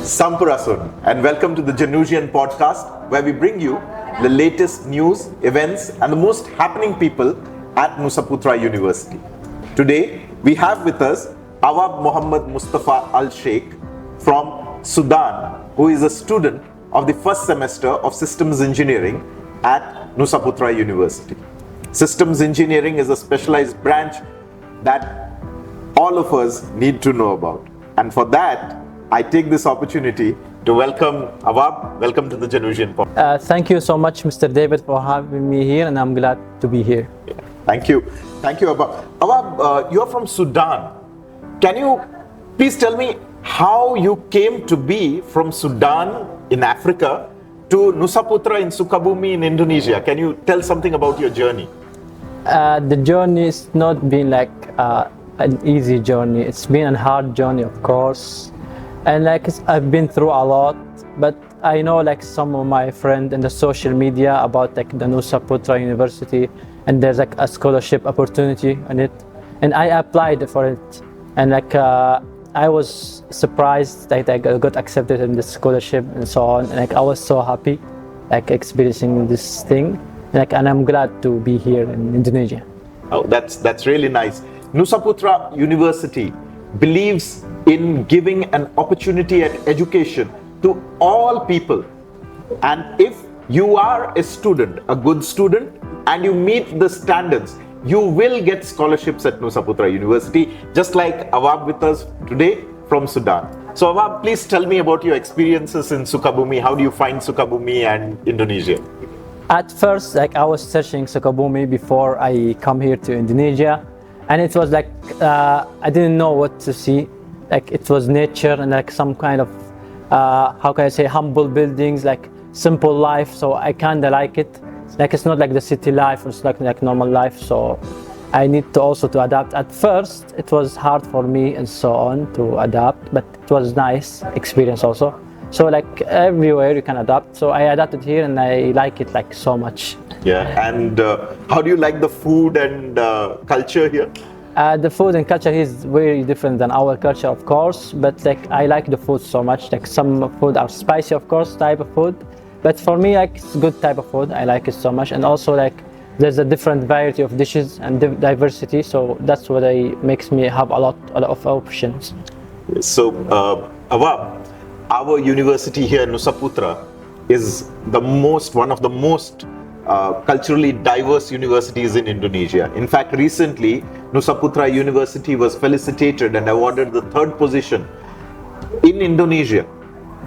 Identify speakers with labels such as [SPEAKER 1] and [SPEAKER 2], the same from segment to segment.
[SPEAKER 1] Sampurasun, and welcome to the Genusian Podcast, where we bring you the latest news, events, and the most happening people at Nusa Putra University. Today, we have with us Awab Muhammad Mustafa Al Sheikh from Sudan, who is a student of the first semester of Systems Engineering at Nusa Putra University. Systems Engineering is a specialized branch that all of us need to know about. And for that, I take this opportunity to welcome Awab. Welcome to the Genusian Podcast.
[SPEAKER 2] Thank you so much, Mr. David, for having me here, and I'm glad to be here.
[SPEAKER 1] Thank you. Thank you, Awab. Awab, you're from Sudan. Can you please tell me how you came to be from Sudan in Africa to Nusa Putra in Sukabumi in Indonesia? Can you tell something about your journey?
[SPEAKER 2] The journey has not been like an easy journey. It's been a hard journey, of course. And I've been through a lot, but I know some of my friends in the social media about the Nusa Putra University, and there's a scholarship opportunity in it, and I applied for it, and I was surprised that I got accepted in the scholarship and so on, and I was so happy experiencing this thing, and I'm glad to be here in Indonesia.
[SPEAKER 1] Oh, that's really nice. Nusa Putra University believes in giving an opportunity at education to all people, and if you are a student, a good student, and you meet the standards, you will get scholarships at Nusa Putra University, just like Awab with us today from Sudan. So Awab, please tell me about your experiences in Sukabumi. How do you find Sukabumi and Indonesia?
[SPEAKER 2] At first, I was searching Sukabumi before I come here to Indonesia, and it was I didn't know what to see. It was nature and some kind of how can I say, humble buildings, simple life. So I kinda like it. It's not like the city life, it's like normal life. So I need to also to adapt. At first, it was hard for me and so on to adapt, but it was nice experience also. So everywhere you can adapt. So I adapted here and I like it so much.
[SPEAKER 1] Yeah, and how do you like the food and culture here?
[SPEAKER 2] The food and culture here is very different than our culture, of course, but I like the food so much. Some food are spicy, of course, type of food, but for me it's good type of food. I like it so much, and also there's a different variety of dishes and diversity, so that's what makes me have a lot of options.
[SPEAKER 1] So Awab, our university here in Nusa Putra is one of the most culturally diverse universities in Indonesia. In fact, recently, Nusa Putra University was felicitated and awarded the third position in Indonesia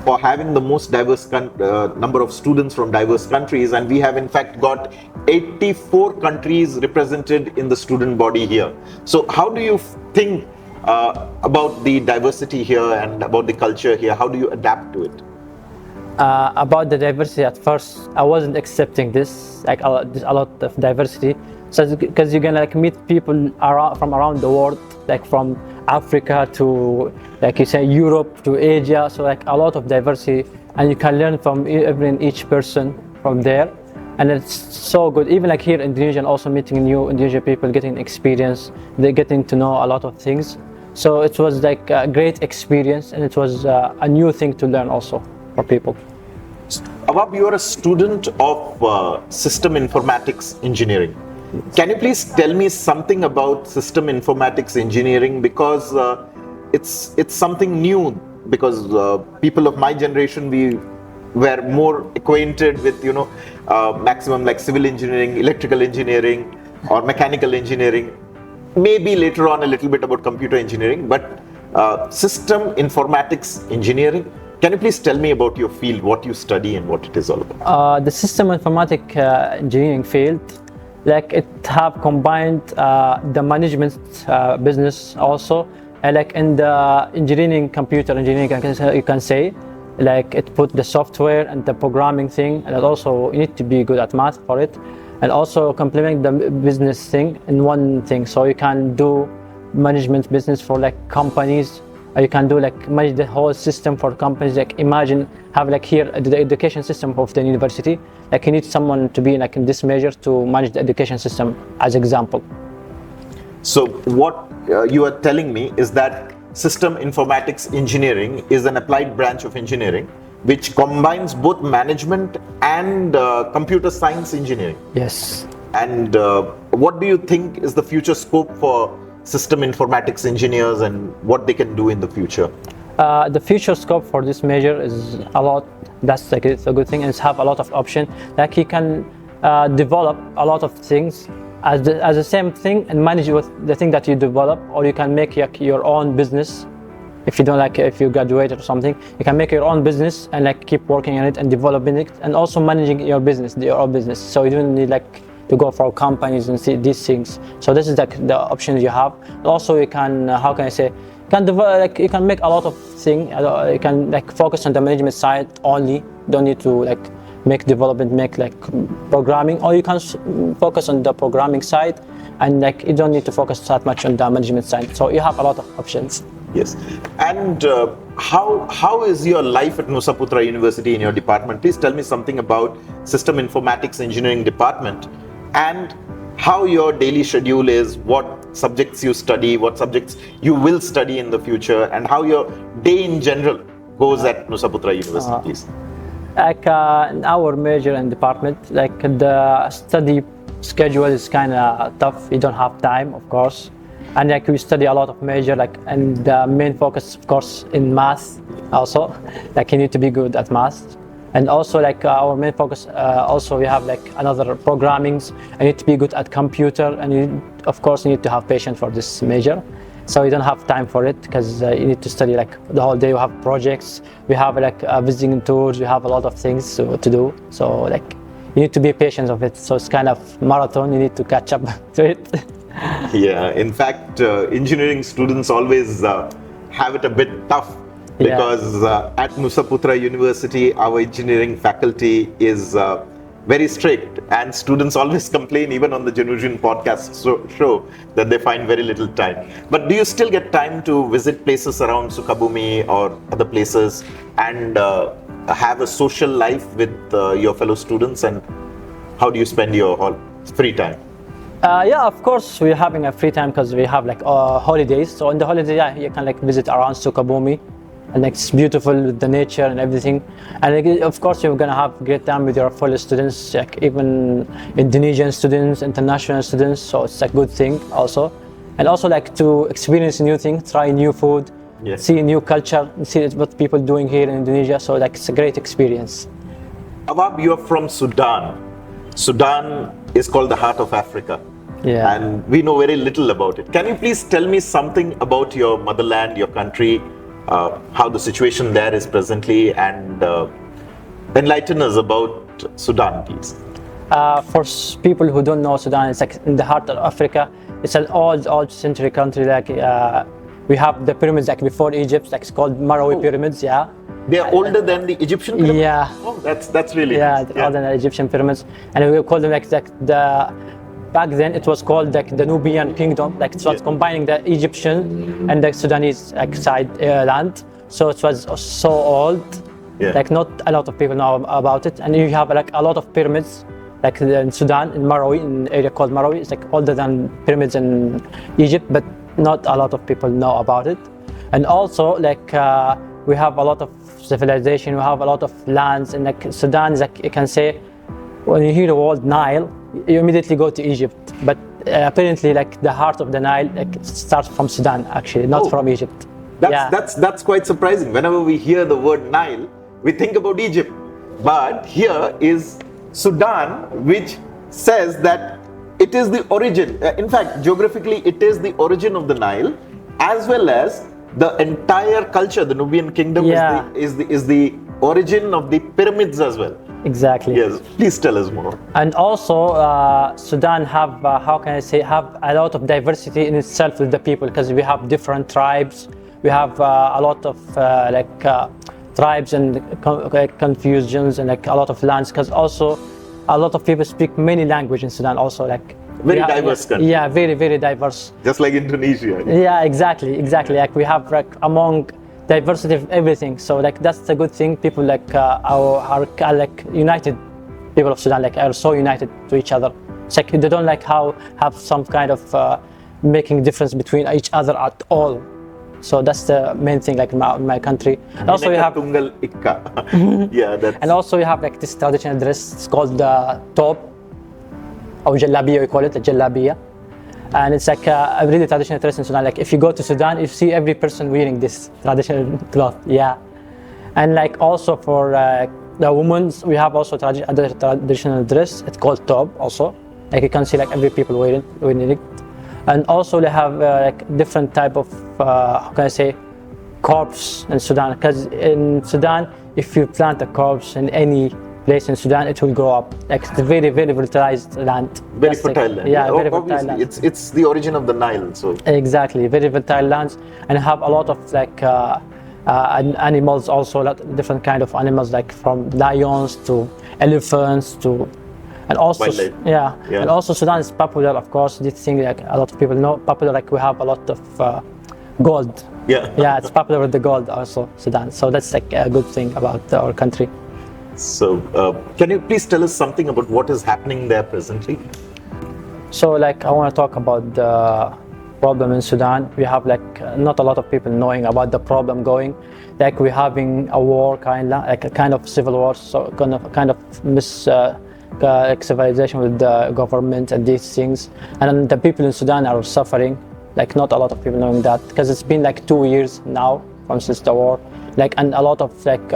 [SPEAKER 1] for having the most diverse number of students from diverse countries, and we have in fact got 84 countries represented in the student body here. So how do you think about the diversity here and about the culture here? How do you adapt to it?
[SPEAKER 2] About the diversity, at first I wasn't accepting this, a lot of diversity, so because you can meet people from around the world, from Africa to you say Europe to Asia, so a lot of diversity, and you can learn from each person from there, and it's so good. Even here in Indonesia, also meeting new Indonesian people, getting experience, they're getting to know a lot of things. So it was a great experience, and it was a new thing to learn also for people.
[SPEAKER 1] Awab, you are a student of System Informatics Engineering. Can you please tell me something about System Informatics Engineering, because it's something new, because people of my generation, we were more acquainted with maximum civil engineering, electrical engineering, or mechanical engineering, maybe later on a little bit about computer engineering, but System Informatics Engineering. Can you please tell me about your field, what you study and what it is all about?
[SPEAKER 2] The system informatic engineering field, it have combined the management business also, and in the engineering, computer engineering, you can say, it put the software and the programming thing, and also you need to be good at math for it, and also complement the business thing in one thing. So you can do management business for companies. You can do manage the whole system for companies. Imagine have here the education system of the university. You need someone to be in this measure to manage the education system as example.
[SPEAKER 1] So what you are telling me is that system informatics engineering is an applied branch of engineering which combines both management and computer science engineering.
[SPEAKER 2] Yes.
[SPEAKER 1] And what do you think is the future scope for system informatics engineers and what they can do in the future?
[SPEAKER 2] The future scope for this major is a lot. That's like it's a good thing, and it's have a lot of option. Like he can develop a lot of things as the same thing and manage with the thing that you develop, or you can make like your own business. If you don't like, if you graduated or something, you can make your own business and like keep working on it and developing it, and also managing your business, your own business. So you don't need like to go for companies and see these things. So this is like the options you have. Also, you can how can I say? Can develop, like you can make a lot of things. You can like focus on the management side only. Don't need to like make development, make like programming, or you can focus on the programming side, and like you don't need to focus that much on the management side. So you have a lot of options.
[SPEAKER 1] Yes. And how is your life at Nusa Putra University in your department? Please tell me something about System Informatics Engineering department and how your daily schedule is, what subjects you study, what subjects you will study in the future, and how your day in general goes at Nusa Putra University, please.
[SPEAKER 2] Like in our major and department, like the study schedule is kind of tough. You don't have time, of course, and like we study a lot of major, like, and the main focus, of course, in math. Also, like you need to be good at math, and also like our main focus. Also, we have like another programmings. I need to be good at computer, and you, of course, need to have patience for this major. So you don't have time for it because you need to study like the whole day. We have projects, we have like visiting tours, we have a lot of things to do. So like you need to be patient of it. So it's kind of marathon. You need to catch up to it.
[SPEAKER 1] Yeah, in fact, engineering students always have it a bit tough because at Nusa Putra University, our engineering faculty is very strict, and students always complain, even on the Genusian Podcast show, that they find very little time. But do you still get time to visit places around Sukabumi or other places and have a social life with your fellow students? And how do you spend your free time?
[SPEAKER 2] Yeah, of course, we're having a free time because we have like holidays. So in the holiday, yeah, you can like visit around Sukabumi. And it's beautiful with the nature and everything. And of course, you're gonna have great time with your fellow students, like even Indonesian students, international students. So it's a good thing also. And also like to experience new things, try new food, see new culture, see what people doing here in Indonesia. So like it's a great experience.
[SPEAKER 1] Awab, you're from Sudan. Sudan is called the heart of Africa.
[SPEAKER 2] Yeah.
[SPEAKER 1] And we know very little about it. Can you please tell me something about your motherland, your country, how the situation there is presently, and enlighten us about Sudan, please.
[SPEAKER 2] For people who don't know, Sudan is like in the heart of Africa. It's an old century country. Like we have the pyramids like before Egypt, like it's called Melalui pyramids. Yeah.
[SPEAKER 1] They are older than the Egyptian pyramids?
[SPEAKER 2] Yeah.
[SPEAKER 1] Oh, that's really
[SPEAKER 2] nice.
[SPEAKER 1] Yeah,
[SPEAKER 2] older than the Egyptian pyramids, and we call them like the. Back then, it was called like the Nubian kingdom. Like it was combining the Egyptian and the Sudanese like side land. So it was so old. Yeah. Like not a lot of people know about it. And you have like a lot of pyramids, like in Sudan, in Melalui, in an area called Melalui. It's like older than pyramids in Egypt, but not a lot of people know about it. And also like we have a lot of civilization. We have a lot of lands, and like Sudan is like you can say, when you hear the word Nile, you immediately go to Egypt, but apparently like the heart of the Nile like starts from Sudan actually, not from Egypt.
[SPEAKER 1] That's quite surprising. Whenever we hear the word Nile, we think about Egypt, but here is Sudan, which says that it is the origin. In fact, geographically, it is the origin of the Nile, as well as the entire culture. The Nubian kingdom is the origin of the pyramids as well.
[SPEAKER 2] Exactly.
[SPEAKER 1] Yes, please tell us more.
[SPEAKER 2] And also, Sudan have how can I say, have a lot of diversity in itself with the people, because we have different tribes. We have a lot of tribes and confusions and like a lot of lands, because also a lot of people speak many languages in Sudan. Also, like
[SPEAKER 1] very diverse country.
[SPEAKER 2] Yeah, very diverse.
[SPEAKER 1] Just like Indonesia.
[SPEAKER 2] Yeah, exactly. Like we have like among diversity of everything. So like that's a good thing. People like are like united. People of Sudan like are so united to each other. It's like they don't like have some kind of making difference between each other at all. So that's the main thing, like in my country. And also you have,
[SPEAKER 1] Tungal Ikka. Yeah, that's...
[SPEAKER 2] and also you have like this traditional dress. It's called the top, or jallabiya. We call it the jallabiya, and it's like a really traditional dress in Sudan. Like if you go to Sudan, you see every person wearing this traditional cloth. Yeah, and like also for the women's, we have also other traditional dress. It's called top also. Like you can see like every people wearing it. And also they have like different type of how can I say, crops in Sudan, because in Sudan if you plant a crops in any place in Sudan it will grow up. Like it's a very fertilized land.
[SPEAKER 1] Very fertile land.
[SPEAKER 2] Yeah, very fertile land.
[SPEAKER 1] It's the origin of the Nile, so
[SPEAKER 2] exactly, very fertile lands, and have a lot of like animals also, different kind of animals, like from lions to elephants to, and also
[SPEAKER 1] wildlife.
[SPEAKER 2] Yeah,
[SPEAKER 1] Yeah.
[SPEAKER 2] and also Sudan is popular, of course. This thing like a lot of people know popular. Like we have a lot of gold.
[SPEAKER 1] Yeah.
[SPEAKER 2] Yeah, it's popular with the gold also, Sudan. So that's like a good thing about our country.
[SPEAKER 1] So can you please tell us something about what is happening there presently?
[SPEAKER 2] So like I want to talk about the problem in Sudan. We have like not a lot of people knowing about the problem going. Like we're having a war, like a kind of civil war, so kind of like civilization with the government and these things. And then the people in Sudan are suffering. Like not a lot of people knowing that, because it's been like 2 years now since the war. Like, and a lot of like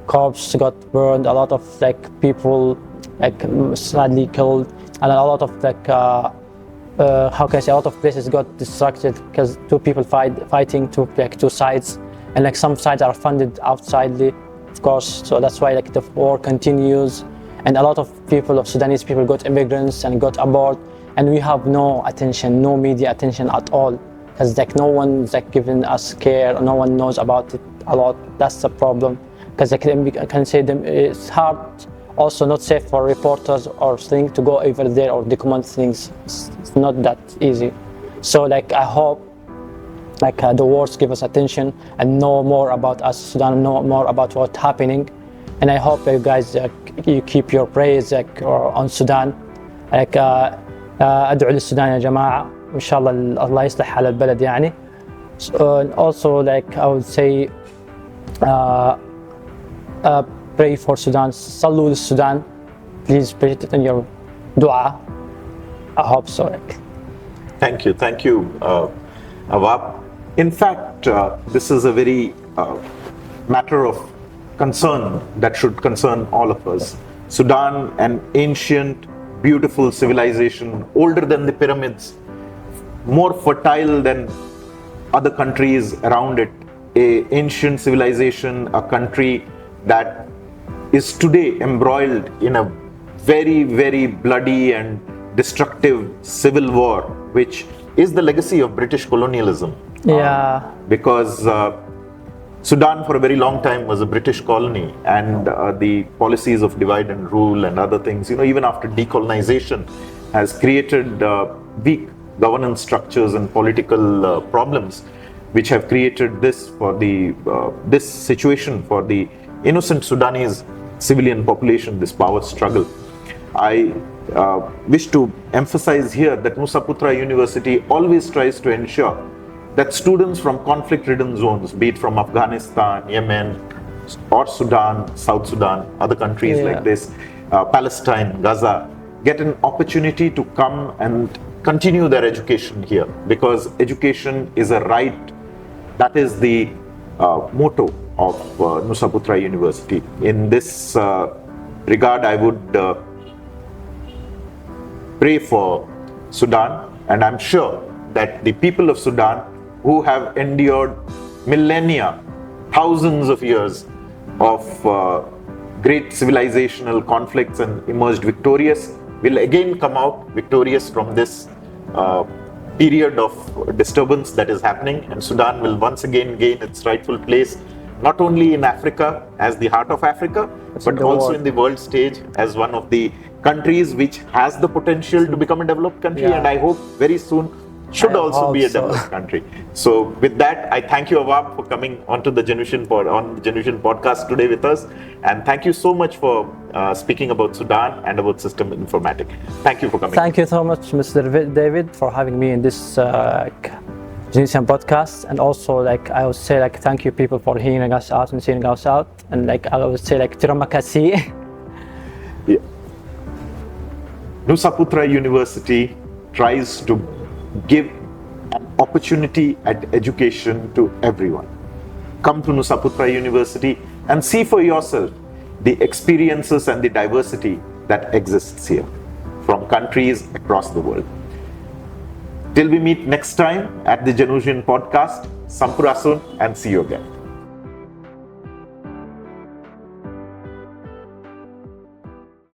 [SPEAKER 2] corpses got burned. A lot of like people like sadly killed, and a lot of like how can I say, a lot of places got destructed because two people fighting two sides, and like some sides are funded outsidely, of course. So that's why like the war continues, and a lot of people, of Sudanese people, got immigrants and got aboard, and we have no attention, no media attention at all, because like no one's like giving us care, no one knows about it a lot. That's the problem, because I can say them, it's hard, also not safe for reporters or things to go over there or document things. It's not that easy. So like I hope like the wars give us attention and know more about us, Sudan, know more about what's happening. And I hope you guys you keep your praise like on Sudan. Like أدعو للسودان يا جماعة، وإن شاء الله الله يصلح حال البلد يعني. Also like I would say pray for Sudan, صلوا للسودان. Please pray it in your dua. I hope so.
[SPEAKER 1] Thank you, Awab. In fact, this is a very matter of concern that should concern all of us. Sudan, an ancient, beautiful civilization, older than the pyramids, more fertile than other countries around it, an ancient civilization, a country that is today embroiled in a very bloody and destructive civil war, which is the legacy of British colonialism.
[SPEAKER 2] Yeah.
[SPEAKER 1] Because Sudan for a very long time was a British colony, and the policies of divide and rule and other things, even after decolonization, has created weak governance structures and political problems, which have created this situation for the innocent Sudanese civilian population, this power struggle. I wish to emphasize here that Nusa Putra University always tries to ensure that students from conflict-ridden zones, be it from Afghanistan, Yemen, or Sudan, South Sudan, other countries like this, Palestine, Gaza, get an opportunity to come and continue their education here, because education is a right. That is the motto of Nusa Putra University. In this regard, I would pray for Sudan, and I'm sure that the people of Sudan, who have endured millennia, thousands of years of great civilizational conflicts and emerged victorious, will again come out victorious from this period of disturbance that is happening, and Sudan will once again gain its rightful place, not only in Africa as the heart of Africa, but also in the world stage as one of the countries which has the potential to become a developed country, and I hope very soon should also be a developed country. So with that, I thank you, Awab, for coming onto the Genusian Podcast today with us, and thank you so much for speaking about Sudan and about system informatics. Thank you for coming.
[SPEAKER 2] Thank you so much, Mr. David, for having me in this Genusian Podcast, and also like I would say like thank you people for hearing us out and seeing us out, and like I would say like terima kasih.
[SPEAKER 1] Yeah. Nusa Putra University tries to give an opportunity and education to everyone. Come to Nusa Putra University and see for yourself the experiences and the diversity that exists here from countries across the world. Till we meet next time at the Genusian Podcast, Sampurasun, and see you again.